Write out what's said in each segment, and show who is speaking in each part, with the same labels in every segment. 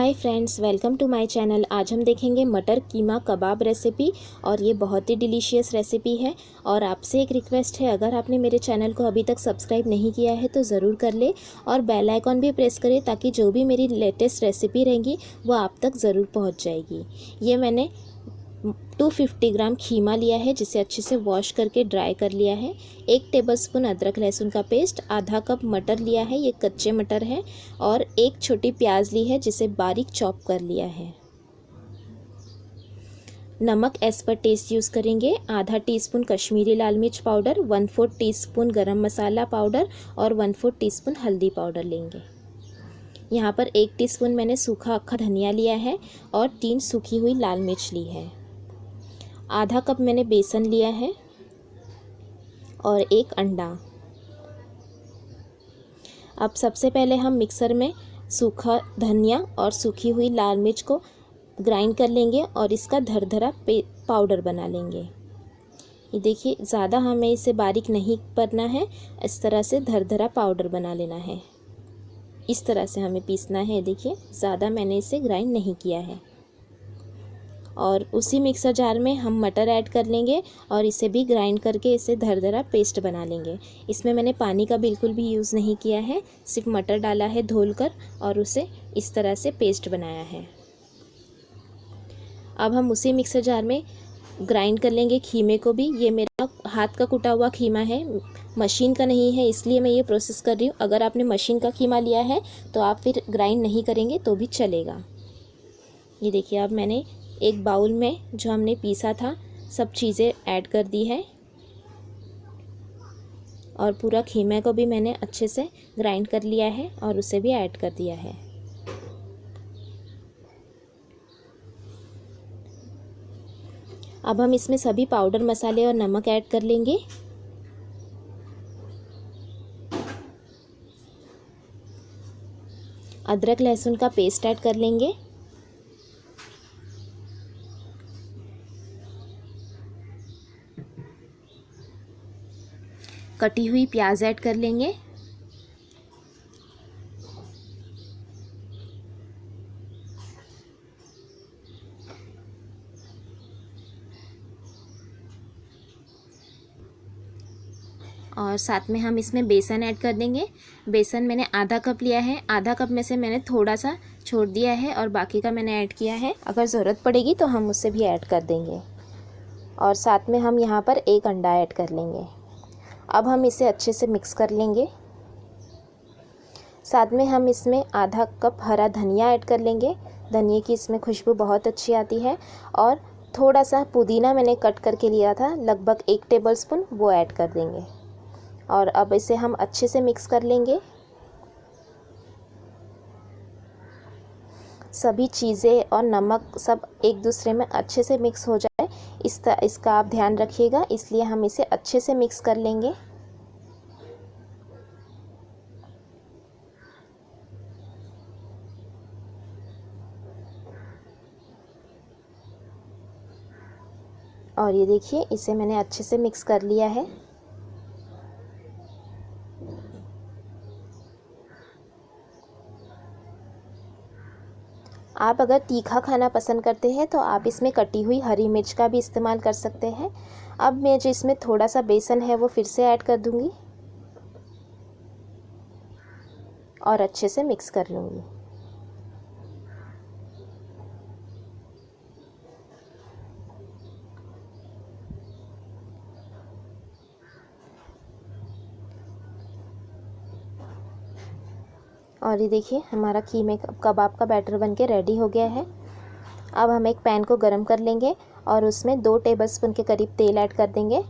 Speaker 1: Hi friends, welcome to my channel. आज हम देखेंगे मटर कीमा कबाब रेसिपी और ये बहुत ही डिलीशियस रेसिपी है। और आपसे एक रिक्वेस्ट है, अगर आपने मेरे चैनल को अभी तक सब्सक्राइब नहीं किया है तो ज़रूर कर ले और बेल आइकॉन भी प्रेस करें ताकि जो भी मेरी लेटेस्ट रेसिपी रहेंगी वो आप तक ज़रूर पहुंच जाएगी। ये मैंने 250 ग्राम खीमा लिया है जिसे अच्छे से वॉश करके ड्राई कर लिया है। 1 टेबलस्पून अदरक लहसुन का पेस्ट, आधा कप मटर लिया है, ये कच्चे मटर है, और 1 छोटी प्याज ली है जिसे बारीक चॉप कर लिया है। नमक एज पर टेस्ट यूज़ करेंगे। आधा टीस्पून कश्मीरी लाल मिर्च पाउडर, 1/4 टीस्पून गरम मसाला पाउडर और 1/4 टीस्पून हल्दी पाउडर लेंगे। यहाँ पर 1 टीस्पून मैंने सूखा अक्खा धनिया लिया है और 3 सूखी हुई लाल मिर्च ली है। आधा कप मैंने बेसन लिया है और 1 अंडा। अब सबसे पहले हम मिक्सर में सूखा धनिया और सूखी हुई लाल मिर्च को ग्राइंड कर लेंगे और इसका धरधरा पाउडर बना लेंगे। ये देखिए, ज़्यादा हमें इसे बारीक नहीं करना है, इस तरह से धरधरा पाउडर बना लेना है। इस तरह से हमें पीसना है। देखिए, ज़्यादा मैंने इसे ग्राइंड नहीं किया है। और उसी मिक्सर जार में हम मटर ऐड कर लेंगे और इसे भी ग्राइंड करके इसे दरदरा पेस्ट बना लेंगे। इसमें मैंने पानी का बिल्कुल भी यूज़ नहीं किया है, सिर्फ मटर डाला है धोलकर और उसे इस तरह से पेस्ट बनाया है। अब हम उसी मिक्सर जार में ग्राइंड कर लेंगे खीमे को भी। ये मेरा हाथ का कुटा हुआ खीमा है, मशीन का नहीं है, इसलिए मैं ये प्रोसेस कर रही हूँ। अगर आपने मशीन का खीमा लिया है तो आप फिर ग्राइंड नहीं करेंगे तो भी चलेगा। ये देखिए, अब मैंने एक बाउल में जो हमने पीसा था सब चीज़ें ऐड कर दी है और पूरा खीमे को भी मैंने अच्छे से ग्राइंड कर लिया है और उसे भी ऐड कर दिया है। अब हम इसमें सभी पाउडर मसाले और नमक ऐड कर लेंगे। अदरक लहसुन का पेस्ट ऐड कर लेंगे। कटी हुई प्याज ऐड कर लेंगे। और साथ में हम इसमें बेसन ऐड कर देंगे। बेसन मैंने आधा कप लिया है, आधा कप में से मैंने थोड़ा सा छोड़ दिया है और बाकी का मैंने ऐड किया है। अगर ज़रूरत पड़ेगी तो हम उससे भी ऐड कर देंगे। और साथ में हम यहाँ पर 1 अंडा ऐड कर लेंगे। अब हम इसे अच्छे से मिक्स कर लेंगे। साथ में हम इसमें आधा कप हरा धनिया ऐड कर लेंगे। धनिया की इसमें खुशबू बहुत अच्छी आती है। और थोड़ा सा पुदीना मैंने कट करके लिया था, लगभग 1 टेबलस्पून, वो ऐड कर देंगे। और अब इसे हम अच्छे से मिक्स कर लेंगे। सभी चीज़ें और नमक सब एक दूसरे में अच्छे से मिक्स हो जाए, इसका आप ध्यान रखिएगा, इसलिए हम इसे अच्छे से मिक्स कर लेंगे। और ये देखिए, इसे मैंने अच्छे से मिक्स कर लिया है। आप अगर तीखा खाना पसंद करते हैं तो आप इसमें कटी हुई हरी मिर्च का भी इस्तेमाल कर सकते हैं। अब मैं जो इसमें थोड़ा सा बेसन है वो फिर से ऐड कर दूंगी और अच्छे से मिक्स कर लूँगी। और ये देखिए, हमारा कीमे कबाब का बैटर बनके रेडी हो गया है। अब हम एक पैन को गरम कर लेंगे और उसमें 2 टेबलस्पून के करीब तेल ऐड कर देंगे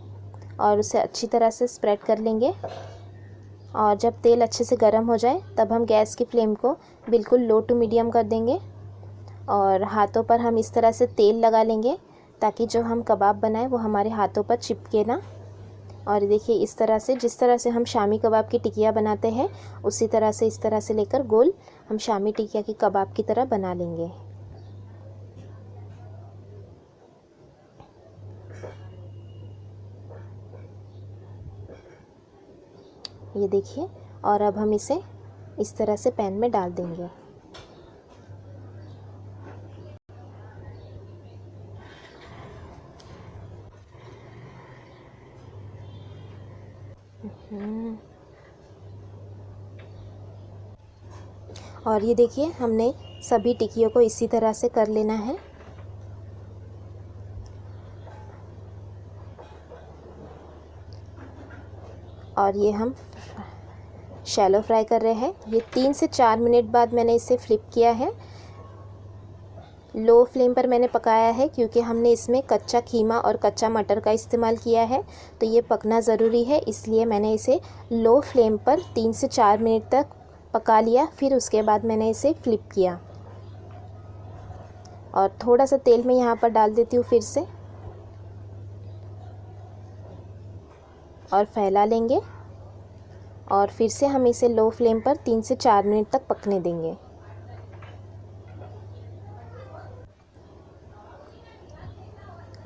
Speaker 1: और उसे अच्छी तरह से स्प्रेड कर लेंगे। और जब तेल अच्छे से गर्म हो जाए तब हम गैस की फ्लेम को बिल्कुल लो टू मीडियम कर देंगे और हाथों पर हम इस तरह से तेल लगा लेंगे ताकि जो हम कबाब बनाएं वो हमारे हाथों पर चिपके ना। और देखिए, इस तरह से, जिस तरह से हम शामी कबाब की टिकिया बनाते हैं उसी तरह से, इस तरह से लेकर गोल हम शामी टिकिया की कबाब की तरह बना लेंगे। ये देखिए, और अब हम इसे इस तरह से पैन में डाल देंगे। और ये देखिए हमने सभी टिक्कियों को इसी तरह से कर लेना है। और ये हम शैलो फ्राई कर रहे हैं। ये 3 से 4 मिनट बाद मैंने इसे फ्लिप किया है। लो फ्लेम पर मैंने पकाया है क्योंकि हमने इसमें कच्चा कीमा और कच्चा मटर का इस्तेमाल किया है, तो ये पकना ज़रूरी है, इसलिए मैंने इसे लो फ्लेम पर 3 से 4 मिनट तक पका लिया। फिर उसके बाद मैंने इसे फ्लिप किया और थोड़ा सा तेल मैं यहाँ पर डाल देती हूँ फिर से, और फैला लेंगे और फिर से हम इसे लो फ्लेम पर 3 से 4 मिनट तक पकने देंगे।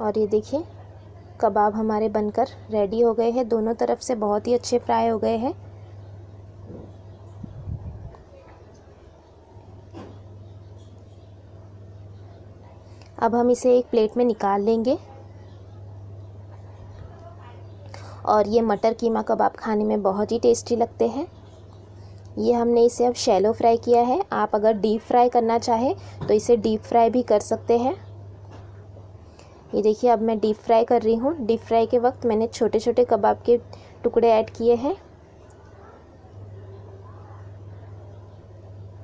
Speaker 1: और ये देखिए कबाब हमारे बनकर रेडी हो गए हैं। दोनों तरफ से बहुत ही अच्छे फ्राई हो गए हैं। अब हम इसे एक प्लेट में निकाल लेंगे। और ये मटर कीमा कबाब खाने में बहुत ही टेस्टी लगते हैं। ये हमने इसे अब शैलो फ्राई किया है। आप अगर डीप फ्राई करना चाहें तो इसे डीप फ्राई भी कर सकते हैं। ये देखिए अब मैं डीप फ्राई कर रही हूँ। डीप फ्राई के वक्त मैंने छोटे छोटे कबाब के टुकड़े ऐड किए हैं।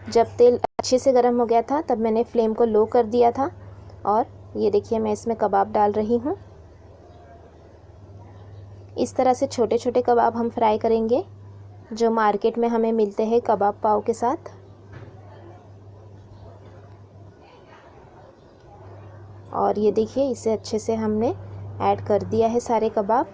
Speaker 1: जब तेल अच्छे से गर्म हो गया था तब मैंने फ्लेम को लो कर दिया था। और ये देखिए मैं इसमें कबाब डाल रही हूँ। इस तरह से छोटे छोटे कबाब हम फ्राई करेंगे जो मार्केट में हमें मिलते हैं कबाब पाव के साथ। और ये देखिए इसे अच्छे से हमने ऐड कर दिया है सारे कबाब।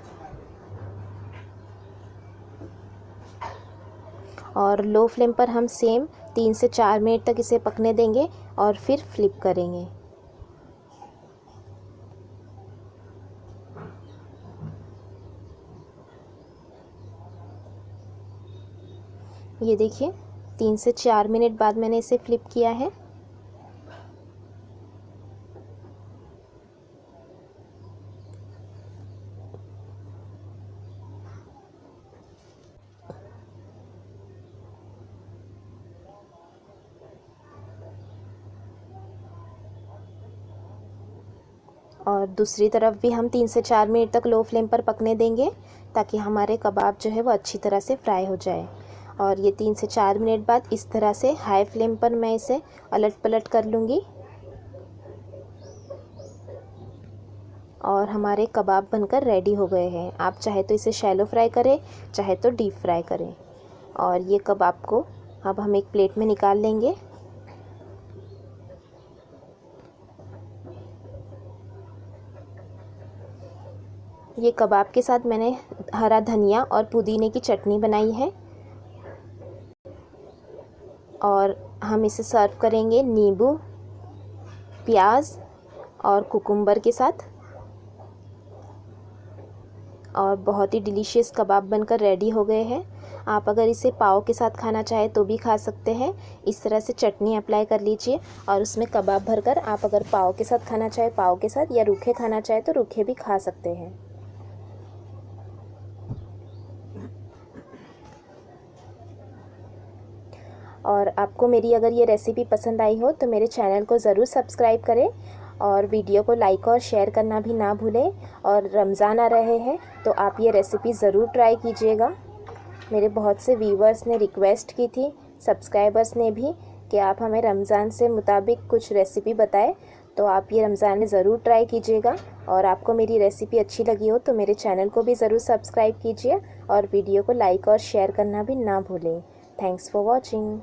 Speaker 1: और लो फ्लेम पर हम सेम 3 से 4 मिनट तक इसे पकने देंगे और फिर फ्लिप करेंगे। ये देखिए 3 से 4 मिनट बाद मैंने इसे फ्लिप किया है। और दूसरी तरफ भी हम 3 से 4 मिनट तक लो फ्लेम पर पकने देंगे ताकि हमारे कबाब जो है वो अच्छी तरह से फ्राई हो जाए। और ये 3 से 4 मिनट बाद इस तरह से हाई फ्लेम पर मैं इसे अलट पलट कर लूँगी और हमारे कबाब बनकर रेडी हो गए हैं। आप चाहे तो इसे शैलो फ्राई करें, चाहे तो डीप फ्राई करें। और ये कबाब को अब हम एक प्लेट में निकाल लेंगे। ये कबाब के साथ मैंने हरा धनिया और पुदीने की चटनी बनाई है। और हम इसे सर्व करेंगे नींबू, प्याज और कुकुम्बर के साथ। और बहुत ही डिलीशियस कबाब बनकर रेडी हो गए हैं। आप अगर इसे पाव के साथ खाना चाहे तो भी खा सकते हैं। इस तरह से चटनी अप्लाई कर लीजिए और उसमें कबाब भरकर आप अगर पाव के साथ खाना चाहे पाव के साथ, या रूखे खाना चाहे तो रूखे भी खा सकते हैं। और आपको मेरी अगर ये रेसिपी पसंद आई हो तो मेरे चैनल को ज़रूर सब्सक्राइब करें और वीडियो को लाइक और शेयर करना भी ना भूलें। और रमज़ान आ रहे हैं तो आप ये रेसिपी ज़रूर ट्राई कीजिएगा। मेरे बहुत से व्यूवर्स ने रिक्वेस्ट की थी, सब्सक्राइबर्स ने भी, कि आप हमें रमज़ान से मुताबिक कुछ रेसिपी बताएं, तो आप ये रमज़ान में ज़रूर ट्राई कीजिएगा। और आपको मेरी रेसिपी अच्छी लगी हो तो मेरे चैनल को भी ज़रूर सब्सक्राइब कीजिए और वीडियो को लाइक और शेयर करना भी ना भूलें। Thanks for watching.